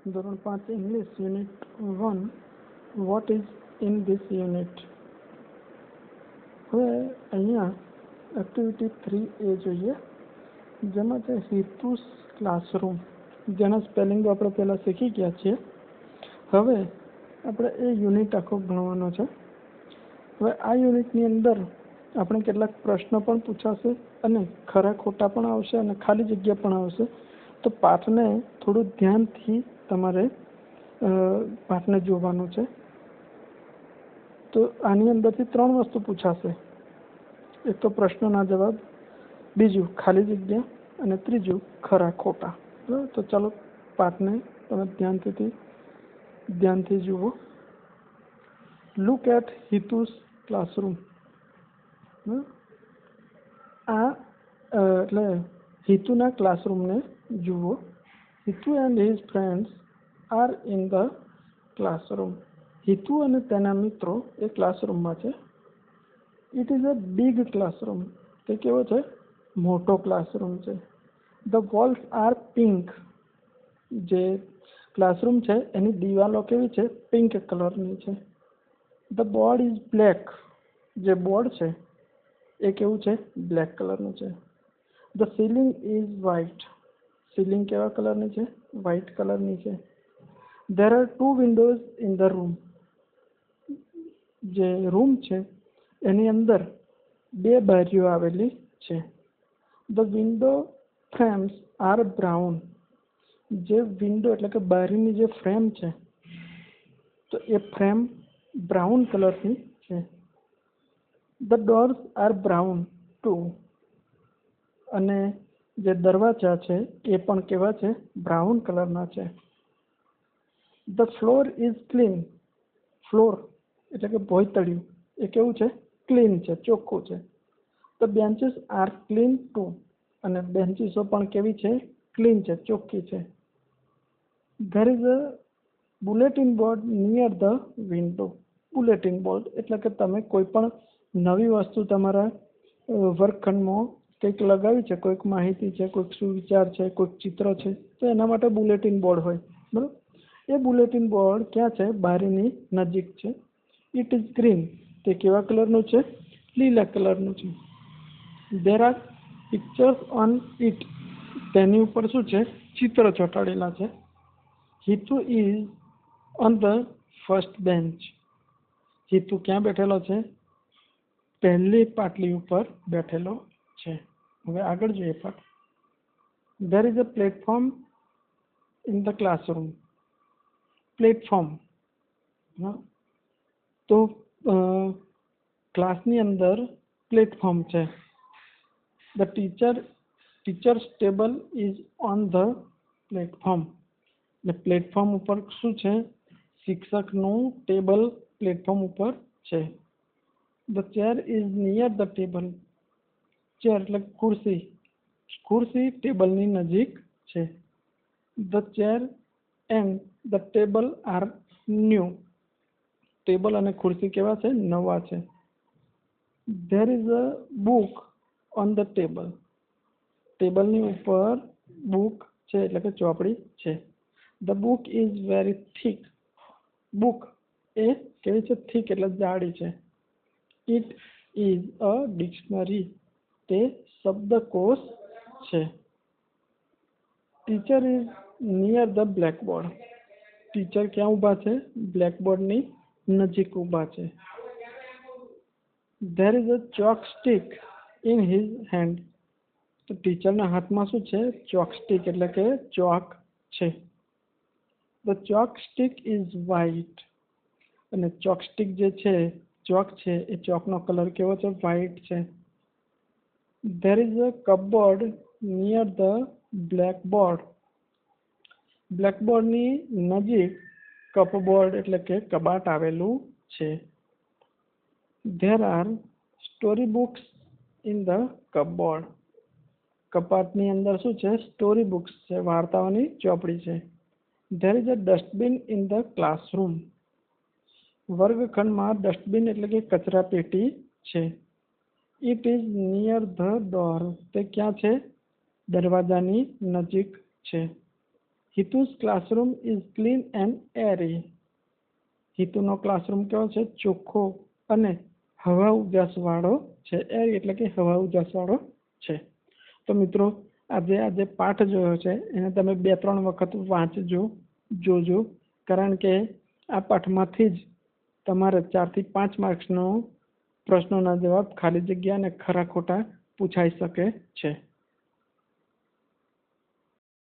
ધોરણ 5 English unit 1 what is in this unit. હવે અહીંયા એક્ટિવિટી 3A જોઈએ, જેમાં છે હિતુસ ક્લાસરૂમ, જેના સ્પેલિંગ આપણે પહેલાં શીખી ગયા છીએ. હવે આપણે એ યુનિટ આખો ભણવાનો છે. હવે આ યુનિટની અંદર આપણે કેટલાક પ્રશ્નો પણ પૂછાશે અને ખરા ખોટા પણ આવશે અને ખાલી જગ્યા પણ આવશે. તો પાઠને થોડું ધ્યાનથી તમારે પાઠને જોવાનું છે. તો આની અંદરથી 3 વસ્તુ પૂછાશે. એક તો પ્રશ્નના જવાબ, બીજું ખાલી જગ્યા અને ત્રીજું ખરા ખોટા. બરાબર, તો ચાલો પાઠને તમે ધ્યાનથી જુઓ. Look at Hitu's classroom. આ એટલે હિતુના ક્લાસરૂમને જુઓ. Hitu and his friends are in the classroom. Hitu અને તેના મિત્રો એ ક્લાસરૂમમાં છે. It is a big classroom. તે કેવો છે? મોટો ક્લાસરૂમ છે. The walls are pink. જે ક્લાસરૂમ છે એની દિવાલો કેવી છે? પિંક કલરની છે. The board is black. જે બોર્ડ છે એ કેવું છે? બ્લેક કલરનું છે. The ceiling is white. Ceiling કેવા કલરની છે? વ્હાઇટ કલરની છે. There are 2 windows in the room. જે રૂમ છે એની અંદર 2 બારીઓ આવેલી છે. The window frames are brown. જે વિન્ડો એટલે કે બારીની જે ફ્રેમ છે તો એ ફ્રેમ બ્રાઉન કલરની છે. The doors are brown too. અને જે દરવાજા છે એ પણ કેવા છે? બ્રાઉન કલરના છે. The floor is clean. Floor એટલે કે ભોંયતળિયું એ કેવું છે? ક્લીન છે, ચોખ્ખું છે. The benches are clean too. અને બેન્ચીસો પણ કેવી છે? ક્લીન છે, ચોખ્ખી છે. There is a bulletin board near the window. Bulletin board એટલે કે તમે કોઈ પણ નવી વસ્તુ તમારા વર્ગખંડમાં કંઈક લગાવી છે, કોઈક માહિતી છે, કોઈક સુવિચાર છે, કોઈક ચિત્ર છે, તો એના માટે બુલેટિન બોર્ડ હોય. બરાબર, એ બુલેટિન બોર્ડ ક્યાં છે? બારીની નજીક છે. It is green. તે કેવા કલરનું છે? લીલા કલરનું છે. There R pictures on it. તેની ઉપર શું છે? ચિત્ર ચોંટાડેલા છે. Hitu is on the first bench. Hitu ક્યાં બેઠેલો છે? પહેલી પાટલી ઉપર બેઠેલો છે. હવે આગળ જોઈએ પાઠ. There is a platform in the classroom. Platform, તો ક્લાસની અંદર પ્લેટફોર્મ છે. The teacher's table is on the platform. એટલે પ્લેટફોર્મ ઉપર શું છે? શિક્ષકનું ટેબલ પ્લેટફોર્મ ઉપર છે. The chair is near the table. Chair એટલે ખુરશી. ખુરશી ટેબલની નજીક છે. The chair and the table are new. Table અને ખુરશી કેવા છે? નવા છે. There is a book on the table. ટેબલની ઉપર બુક છે એટલે કે ચોપડી છે. The book is very thick. Book એ કેવી છે? થીક એટલે જાડી છે. It is a dictionary. તે શબ્દકોશ છે. Teacher is near the blackboard. Teacher ક્યાં ઊભા છે? બ્લેકબોર્ડની નજીક ઊભા છે. There is a chalk stick in his hand. તો ટીચરના હાથમાં શું છે? ચોક સ્ટીક એટલે કે ચોક છે. The chalk stick is white. અને ચોક સ્ટીક જે છે, ચોક છે, એ ચોકનો કલર કેવો છે? વ્હાઇટ છે. There is a cupboard near the blackboard. બ્લેકબોર્ડની નજીક કપબોર્ડ એટલે કે કબાટ આવેલું છે. There are story books in the cupboard. કપાટની અંદર શું છે? સ્ટોરી બુક્સ છે, વાર્તાઓની ચોપડી છે. There is a dustbin in the classroom. વર્ગખંડમાં ડસ્ટબિન એટલે કે કચરા પેટી છે. It is near the door. તે ક્યાં છે? દરવાજાની નજીક છે. Hitu's classroom is clean and airy. હિતુનો ક્લાસરૂમ કેવો છે? ચોખ્ખો અને હવા ઉજાસવાળો છે. એરી એટલે કે હવા ઉજાસવાળો છે. તો મિત્રો આજે પાઠ જોયો છે એને તમે 2-3 વખત વાંચજો, જોજો, કારણ કે આ પાઠમાંથી જ તમારે 4 થી 5 માર્ક્સનો પ્રશ્નોના જવાબ, ખાલી જગ્યા અને ખરા ખોટા પૂછાઈ શકે છે.